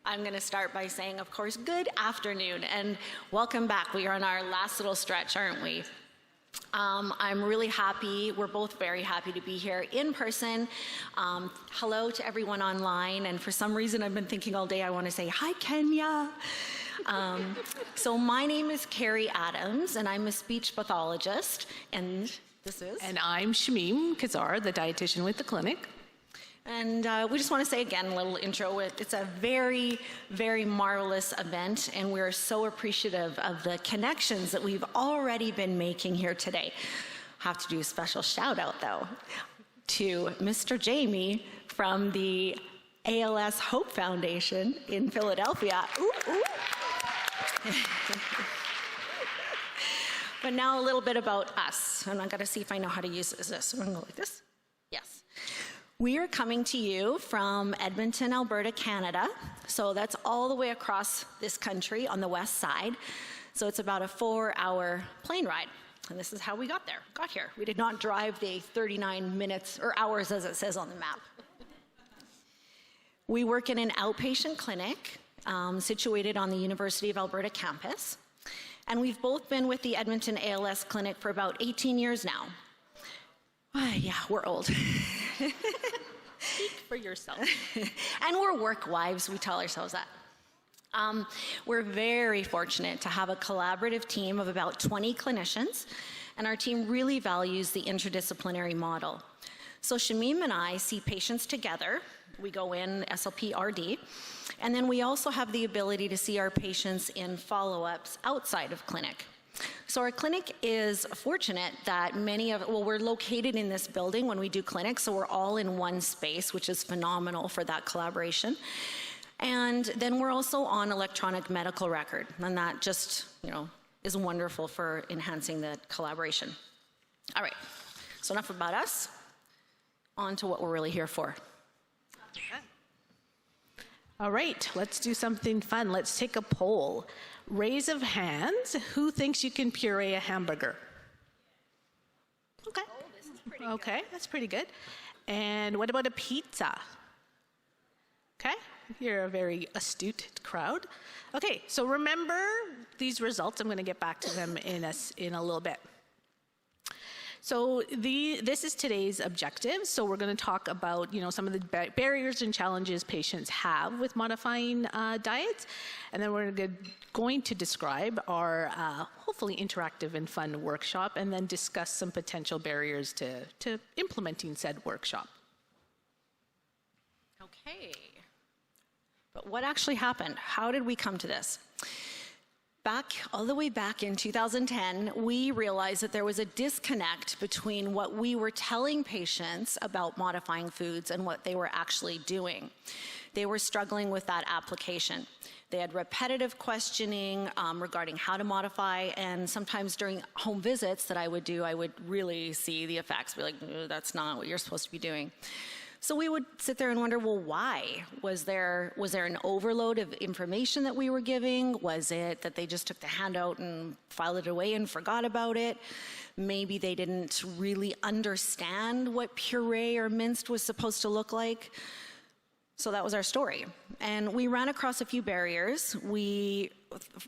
I'm going to start by saying, of course, good afternoon and welcome back. We are on our last little stretch, aren't we? I'm really happy. We're both very happy to be here in person. Hello to everyone online. And for some reason, I've been thinking all day, I want to say, hi, Kenya. So my name is Kerry Adams, and I'm a speech pathologist. And this is? And I'm Shameem Kizar, the dietitian with the clinic. And we just want to say again, a little intro. It's a very, very marvelous event, and we're so appreciative of the connections that we've already been making here today. I have to do a special shout out, though, to Mr. Jamie from the ALS Hope Foundation in Philadelphia. Ooh, ooh. But now a little bit about us. And I've got to see if I know how to use this. I'm going to go like this. Yes. We are coming to you from Edmonton, Alberta, Canada. So that's all the way across this country on the west side. So it's about a 4-hour plane ride. And this is how we got here. We did not drive the 39 minutes or hours as it says on the map. We work in an outpatient clinic situated on the University of Alberta campus. And we've both been with the Edmonton ALS clinic for about 18 years now. Yeah, we're old. Speak for yourself. And we're work wives, we tell ourselves that. We're very fortunate to have a collaborative team of about 20 clinicians, and our team really values the interdisciplinary model. So Shameem and I see patients together. We go in SLP RD, and then we also have the ability to see our patients in follow-ups outside of clinic. So our clinic is fortunate that we're located in this building when we do clinics, so we're all in one space, which is phenomenal for that collaboration. And then we're also on electronic medical record, and that just, is wonderful for enhancing the collaboration. All right, so enough about us. On to what we're really here for. All right, let's do something fun. Let's take a poll. Raise of hands, who thinks you can puree a hamburger? Okay. Oh, this is pretty good. That's pretty good. And what about a pizza? Okay, you're a very astute crowd. Okay, so remember these results. I'm going to get back to them in a little bit. So this is today's objective. So we're going to talk about, some of the barriers and challenges patients have with modifying diets. And then we're going to describe our hopefully interactive and fun workshop, and then discuss some potential barriers to implementing said workshop. Okay. But what actually happened? How did we come to this? All the way back in 2010, we realized that there was a disconnect between what we were telling patients about modifying foods and what they were actually doing. They were struggling with that application. They had repetitive questioning regarding how to modify, and sometimes during home visits that I would do, I would really see the effects, be like, that's not what you're supposed to be doing. So we would sit there and wonder, well, why? Was there an overload of information that we were giving? Was it that they just took the handout and filed it away and forgot about it? Maybe they didn't really understand what puree or minced was supposed to look like. So that was our story. And we ran across a few barriers.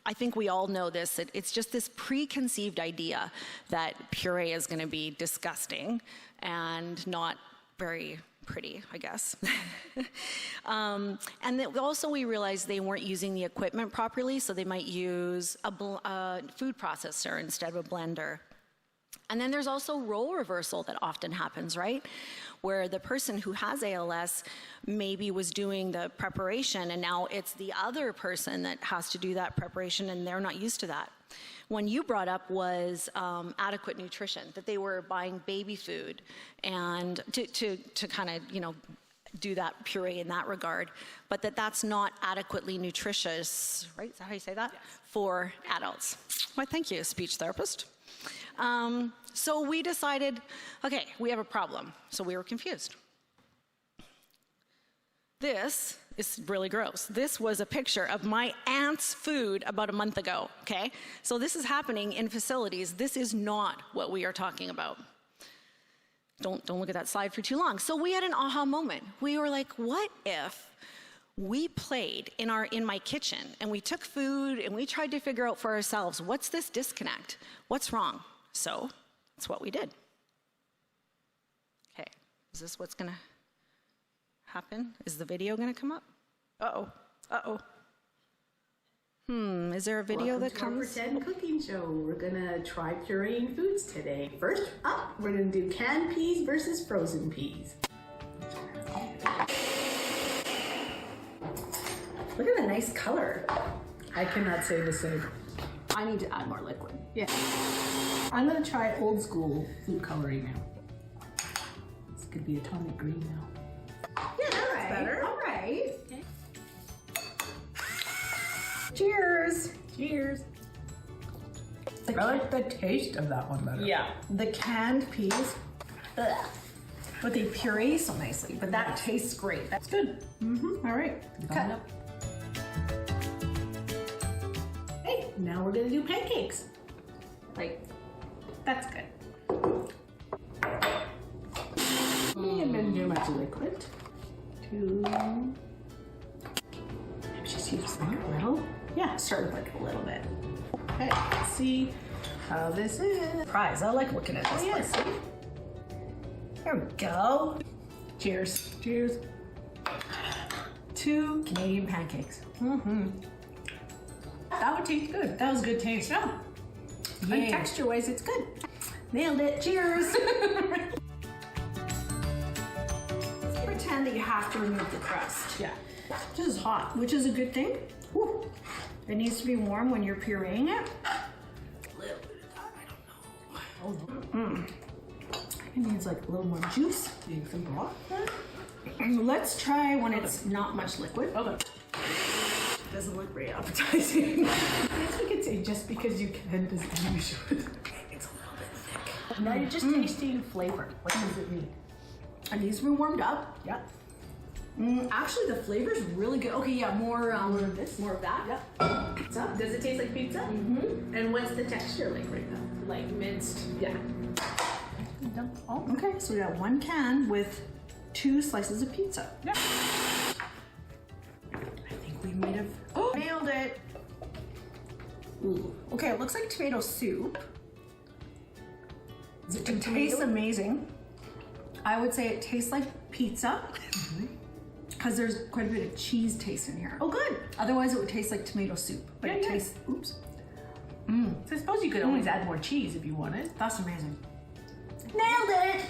I think we all know this. It's just this preconceived idea that puree is going to be disgusting and not very pretty, I guess. And also we realized they weren't using the equipment properly, so they might use a food processor instead of a blender. And then there's also role reversal that often happens, right? Where the person who has ALS maybe was doing the preparation, and now it's the other person that has to do that preparation, and they're not used to that. One you brought up was adequate nutrition, that they were buying baby food and to kind of, do that puree in that regard, but that's not adequately nutritious, right? Is that how you say that? Yes. For adults. Well, thank you, speech therapist. So we decided, okay, we have a problem. So we were confused. This is really gross. This was a picture of my aunt's food about a month ago, okay? So this is happening in facilities. This is not what we are talking about. Don't look at that slide for too long. So we had an aha moment. We were like, what if we played in my kitchen, and we took food and we tried to figure out for ourselves, what's this disconnect? What's wrong? So that's what we did. Okay, is this what's gonna happen? Is the video gonna come up? Uh-oh, uh-oh. Is there a video that comes? Welcome to our pretend cooking show. We're gonna try pureeing foods today. First up, we're gonna do canned peas versus frozen peas. Look at the nice color. I cannot say the same. I need to add more liquid. Yeah. I'm gonna try old school food coloring now. This could be atomic green now. Yeah, that's better. All right. Okay. Cheers. Cheers. I like the taste of that one better. Yeah. The canned peas, ugh, but they puree so nicely, but that tastes great. That's good. All right. Cut. Hey, now we're gonna do pancakes. Like, that's good. And then do much liquid. Two. Maybe just use like a little. Yeah, start with like a little bit. Okay, let's see how this is. Prize, I like looking at this. Oh, yes. There we go. Cheers. Cheers. 2 Canadian pancakes. That would taste good. That was good taste. Yeah. And texture-wise, it's good. Nailed it. Cheers. Pretend that you have to remove the crust. Yeah. This is hot, which is a good thing. Whew. It needs to be warm when you're pureeing it. A little bit of that, I don't know. It needs like a little more juice. Need some broth. Let's try when it's not much liquid. Okay. Doesn't look very appetizing. I guess we could say just because you can doesn't mean you should. It's a little bit thick. Now you're just tasting flavor. What does it mean? And these were warmed up. Yeah. Actually, the flavor's really good. Okay, yeah, more of this. More of that. Yeah. Pizza. Does it taste like pizza? And what's the texture like right now? Like minced. Yeah. Oh, okay. So we got 1 can with 2 slices of pizza. Yeah. I think we might have nailed it. Ooh. Okay, it looks like tomato soup. It tastes amazing. I would say it tastes like pizza because there's quite a bit of cheese taste in here. Oh, good. Otherwise, it would taste like tomato soup. But it tastes. Oops. So I suppose you could always add more cheese if you wanted. That's amazing. Nailed it.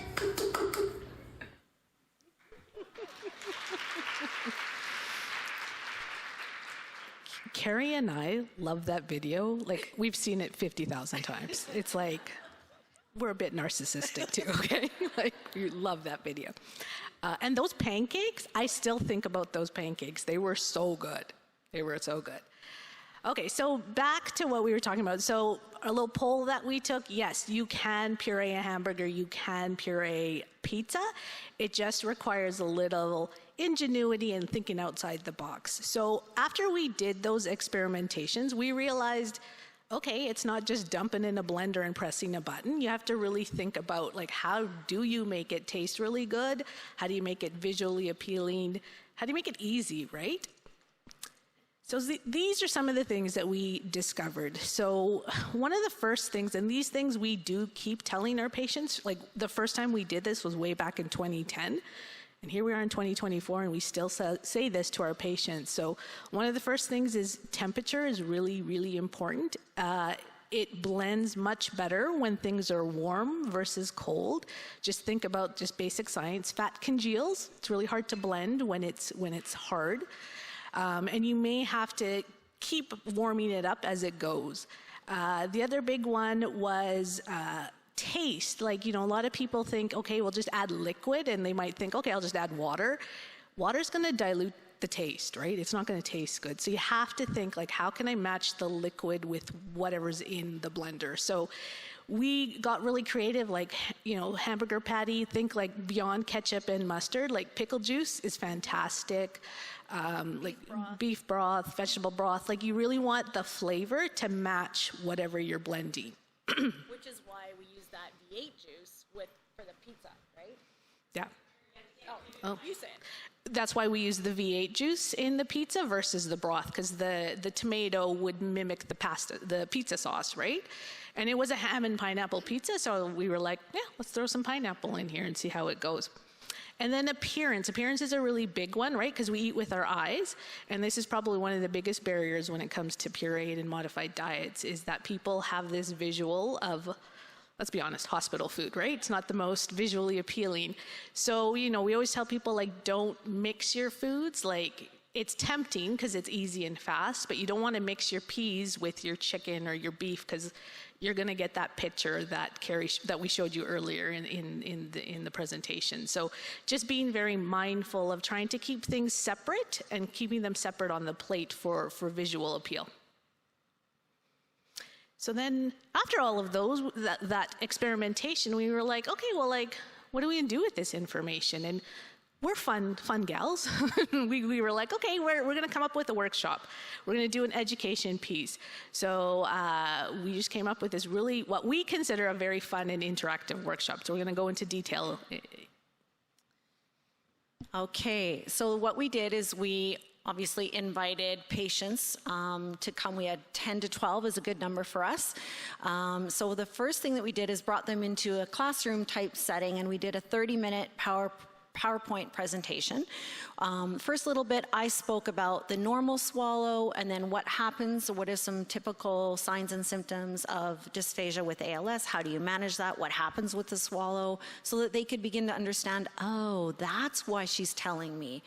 Kerry and I love that video. Like, we've seen it 50,000 times. It's like, we're a bit narcissistic too, okay? Like, we love that video. And those pancakes, I still think about those pancakes. They were so good. They were so good. Okay, so back to what we were talking about. So a little poll that we took, yes, you can puree a hamburger, you can puree pizza. It just requires a little ingenuity and thinking outside the box. So after we did those experimentations, we realized, okay, it's not just dumping in a blender and pressing a button. You have to really think about, like, how do you make it taste really good? How do you make it visually appealing? How do you make it easy, right? So these are some of the things that we discovered. So one of the first things, and these things we do keep telling our patients, like the first time we did this was way back in 2010. And here we are in 2024, and we still say this to our patients. So one of the first things is temperature is really, really important. It blends much better when things are warm versus cold. Just think about just basic science. Fat congeals. It's really hard to blend when it's hard. And you may have to keep warming it up as it goes. The other big one was taste. Like, you know, a lot of people think, okay, we'll just add liquid, and they might think, okay, I'll just add water. Water's going to dilute the taste, right? It's not going to taste good. So you have to think, like, how can I match the liquid with whatever's in the blender? So we got really creative, like, you know, hamburger patty, think like beyond ketchup and mustard, like pickle juice is fantastic. Like beef broth, vegetable broth, like you really want the flavor to match whatever you're blending. Which is why we use that V8 juice for the pizza, right? Yeah. Oh, you say it. that's why we use the V8 juice in the pizza versus the broth, because the tomato would mimic the pizza sauce, right? And it was a ham and pineapple pizza, so we were like, yeah, let's throw some pineapple in here and see how it goes. And then appearance. Appearance is a really big one, right? Because we eat with our eyes. And this is probably one of the biggest barriers when it comes to pureed and modified diets, is that people have this visual of, let's be honest, hospital food, right? It's not the most visually appealing. So, we always tell people, like, don't mix your foods. Like, it's tempting because it's easy and fast, but you don't want to mix your peas with your chicken or your beef, because you're going to get that picture that Kerry that we showed you earlier in the presentation. So just being very mindful of trying to keep things separate and keeping them separate on the plate for visual appeal. So then after all of those, that experimentation, we were like, okay, well, like, what are we going to do with this information? And we're fun gals. we were like, okay, we're going to come up with a workshop. We're going to do an education piece. So we just came up with this really, what we consider a very fun and interactive workshop. So we're going to go into detail. Okay, so what we did is we obviously invited patients to come. We had 10 to 12 is a good number for us. So the first thing that we did is brought them into a classroom type setting, and we did a 30-minute PowerPoint presentation. First little bit, I spoke about the normal swallow, and then what happens, what are some typical signs and symptoms of dysphagia with ALS, how do you manage that, what happens with the swallow, so that they could begin to understand, oh, that's why she's telling me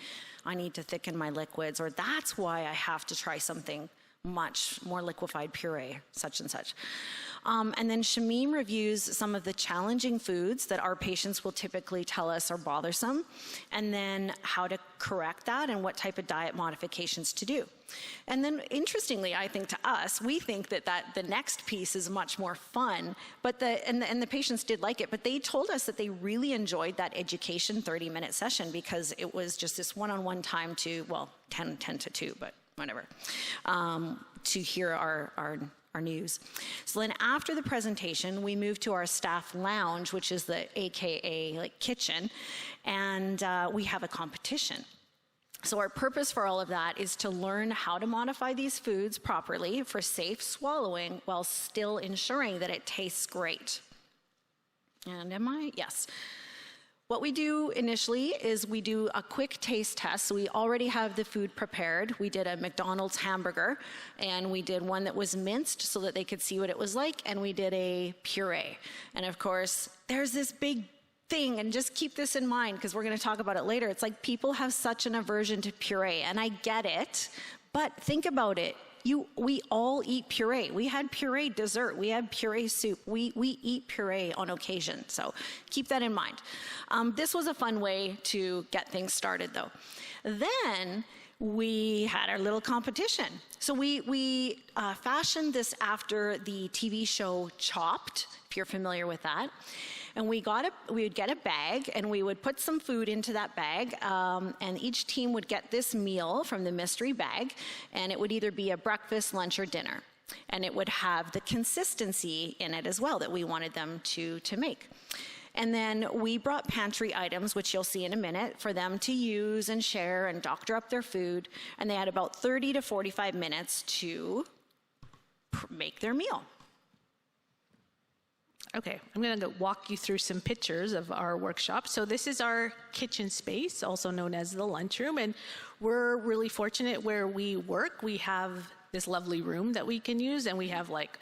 I need to thicken my liquids, or that's why I have to try something much more liquefied puree, such and such. And then Shameem reviews some of the challenging foods that our patients will typically tell us are bothersome, and then how to correct that and what type of diet modifications to do. And then interestingly, I think to us, we think that the next piece is much more fun, but the patients did like it, but they told us that they really enjoyed that education 30-minute session, because it was just this one-on-one time to, well, 10 to 2, but whatever, to hear our news. So then after the presentation, we moved to our staff lounge, which is the AKA like kitchen, and we have a competition. So our purpose for all of that is to learn how to modify these foods properly for safe swallowing while still ensuring that it tastes great. And yes. What we do initially is we do a quick taste test. So we already have the food prepared. We did a McDonald's hamburger, and we did one that was minced so that they could see what it was like, and we did a puree. And of course, there's this big thing, and just keep this in mind because we're going to talk about it later. It's like people have such an aversion to puree, and I get it, but think about it. We all eat puree. We had puree dessert. We had puree soup. We eat puree on occasion. So keep that in mind. This was a fun way to get things started, though. Then we had our little competition. So we fashioned this after the TV show Chopped, if you're familiar with that. And we would get a bag, and we would put some food into that bag, and each team would get this meal from the mystery bag, and it would either be a breakfast, lunch, or dinner. And it would have the consistency in it as well that we wanted them to make. And then we brought pantry items, which you'll see in a minute, for them to use and share and doctor up their food, and they had about 30 to 45 minutes to make their meal. Okay, I'm going to walk you through some pictures of our workshop. So this is our kitchen space, also known as the lunchroom, and we're really fortunate where we work. We have this lovely room that we can use, and we have like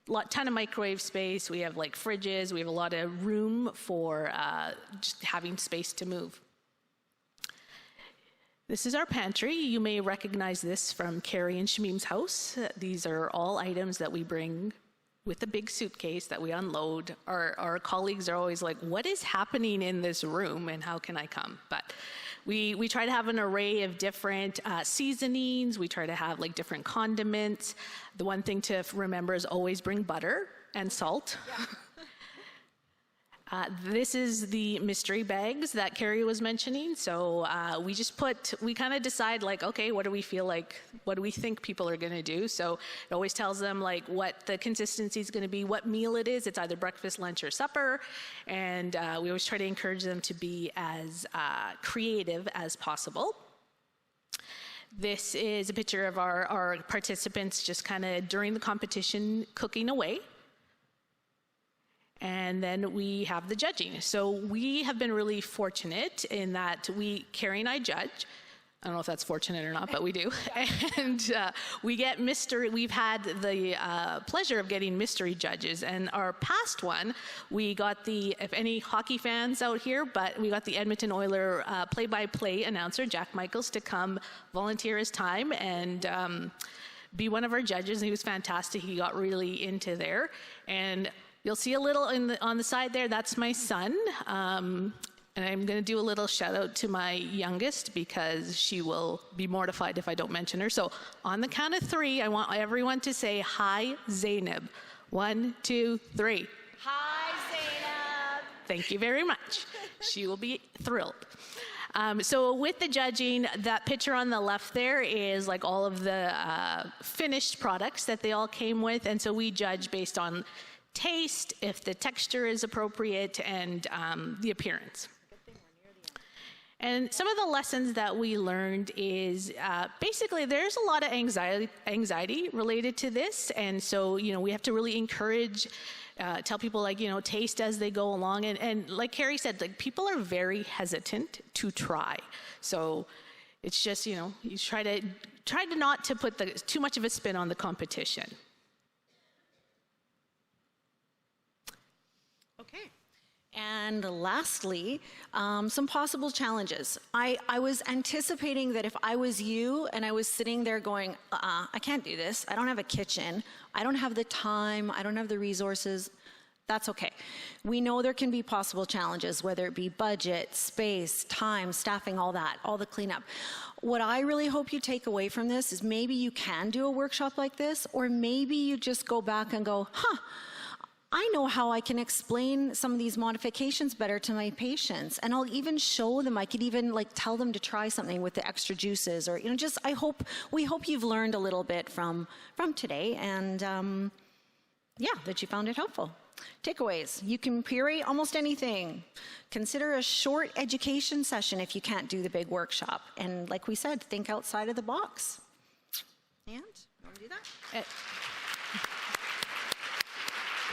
a ton of microwave space. We have like fridges. We have a lot of room for just having space to move. This is our pantry. You may recognize this from Kerry and Shameem's house. These are all items that we bring with a big suitcase that we unload. Our colleagues are always like, what is happening in this room and how can I come? But we try to have an array of different seasonings. We try to have like different condiments. The one thing to remember is always bring butter and salt. This is the mystery bags that Kerry was mentioning. So we kind of decide like, okay, what do we feel like, what do we think people are going to do? So it always tells them like what the consistency is going to be, what meal it is. It's either breakfast, lunch, or supper. And we always try to encourage them to be as creative as possible. This is a picture of our participants just kind of during the competition cooking away. And then we have the judging. So we have been really fortunate in that Kerry and I judge. I don't know if that's fortunate or not, but we do. And we get we've had the pleasure of getting mystery judges. And our past one, we got if any hockey fans out here, but we got the Edmonton Oilers play-by-play announcer, Jack Michaels, to come volunteer his time and be one of our judges. And he was fantastic. He got really into there. And you'll see a little on the side there, that's my son. And I'm going to do a little shout out to my youngest because she will be mortified if I don't mention her. So on the count of 3, I want everyone to say, hi, Zainab. 1, 2, 3. Hi, Zainab. Thank you very much. She will be thrilled. So with the judging, that picture on the left there is like all of the finished products that they all came with. And so we judge based on taste, if the texture is appropriate, and the appearance. And some of the lessons that we learned is basically there's a lot of anxiety related to this. And so, we have to really encourage, tell people like, taste as they go along. And like Kerry said, like people are very hesitant to try. So it's just, you try to not to put too much of a spin on the competition. Okay. And lastly, some possible challenges. I was anticipating that if I was you and I was sitting there going, I can't do this. I don't have a kitchen. I don't have the time. I don't have the resources. That's okay. We know there can be possible challenges, whether it be budget, space, time, staffing, all that, all the cleanup. What I really hope you take away from this is maybe you can do a workshop like this, or maybe you just go back and go, I know how I can explain some of these modifications better to my patients, and I'll even show them. I could even tell them to try something with the extra juices, or we hope you've learned a little bit from today, and that you found it helpful. Takeaways: you can puree almost anything. Consider a short education session if you can't do the big workshop, and like we said, think outside of the box. And you want to do that?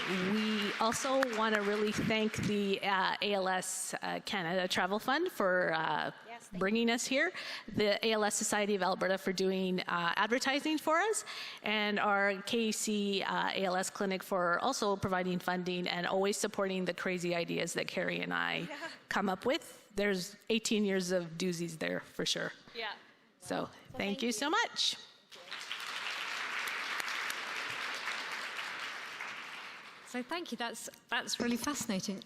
We also want to really thank the ALS Canada Travel Fund for bringing us here, the ALS Society of Alberta for doing advertising for us, and our KC ALS Clinic for also providing funding and always supporting the crazy ideas that Kerry and I come up with. There's 18 years of doozies there for sure. Yeah. So thank you so much. So thank you. That's really fascinating.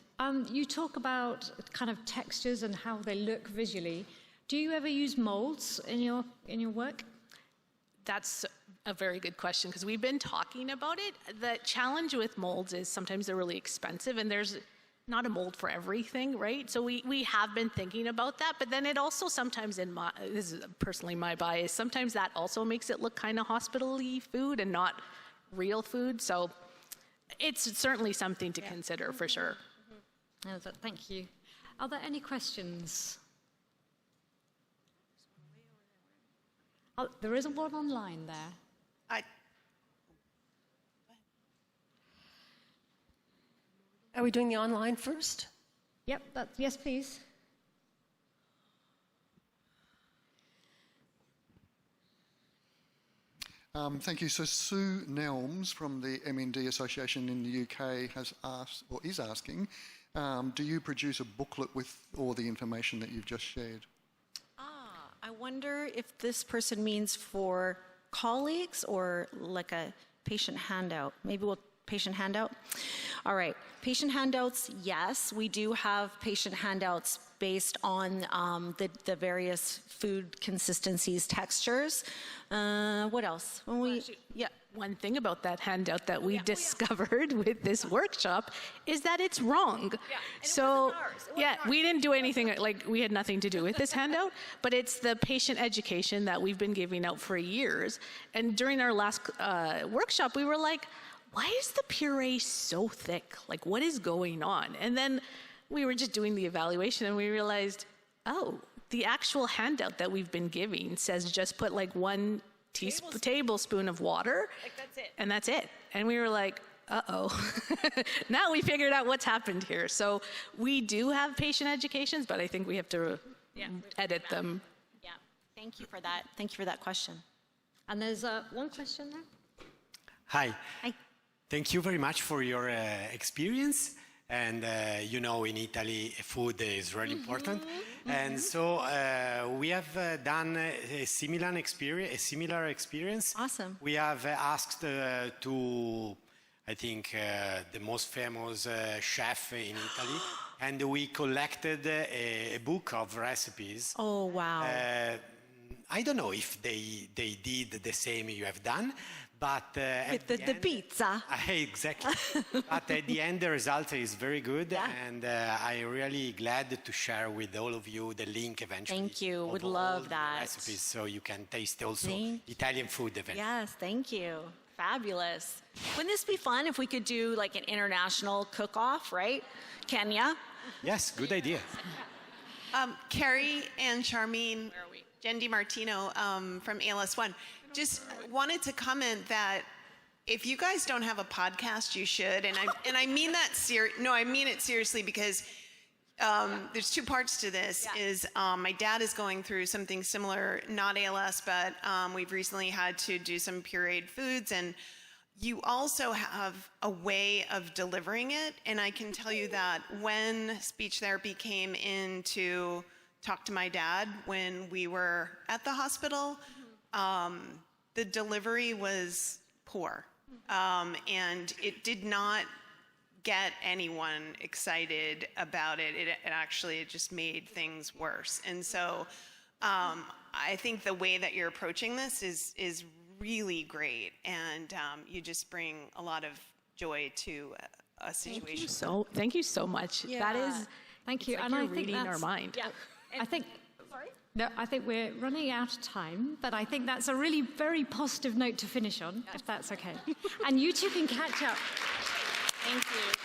You talk about kind of textures and how they look visually. Do you ever use molds in your work? That's a very good question because we've been talking about it. The challenge with molds is sometimes they're really expensive and there's not a mold for everything, right? So we have been thinking about that, but then it also sometimes this is personally my bias, sometimes that also makes it look kind of hospital-y food and not real food. So it's certainly something to consider for sure. Thank you. Are there any questions? Oh, there is one online there. Are we doing the online first? Yep, yes, please. Thank you. So Sue Nelms from the MND Association in the UK has asked, or is asking, do you produce a booklet with all the information that you've just shared? I wonder if this person means for colleagues or like a patient handout. Maybe patient handout? All right. Patient handouts, yes. We do have patient handouts based on the various food consistencies, textures. What else? One thing about that handout that we discovered with this workshop is that it's wrong. So, we didn't do anything, like we had nothing to do with this handout, but it's the patient education that we've been giving out for years. And during our last workshop, we were like, why is the puree so thick? Like, what is going on? And then we were just doing the evaluation and we realized, oh, the actual handout that we've been giving says just put like 1 tablespoon of water. Like, that's it. And that's it. And we were like, uh-oh. Now we figured out what's happened here. So we do have patient educations, but I think we have to edit them. Yeah, thank you for that. Thank you for that question. And there's one question there. Hi. Hi. Thank you very much for your experience. And you know, in Italy, food is really important. And so we have done a similar experience. Awesome. We have asked to, I think, the most famous chef in Italy, and we collected a book of recipes. Oh, wow. I don't know if they did the same you have done, but With the pizza. Exactly. But at the end, the result is very good, and I'm really glad to share with all of you the link eventually. Thank you. of Would all love the that. recipes, so you can taste also Thank Italian food eventually. Yes, thank you. Fabulous. Wouldn't this be fun if we could do like an international cook-off, right? Kenya? Yes, good idea. Kerry and Shameem, Jen DiMartino from ALS 1. Just wanted to comment that if you guys don't have a podcast, you should. And I mean that I mean it seriously, because there's 2 parts to this. My dad is going through something similar, not ALS, but we've recently had to do some pureed foods, and you also have a way of delivering it. And I can tell you that when speech therapy came in to talk to my dad when we were at the hospital, the delivery was poor, and it did not get anyone excited about it. It just made things worse. And so I think the way that you're approaching this is really great, and you just bring a lot of joy to a situation. Thank you so much. That is, Thank you. like And you're I think reading that's, our mind. Yeah. I think. No, I think we're running out of time, but I think that's a really very positive note to finish on, if that's okay. And you two can catch up. Thank you.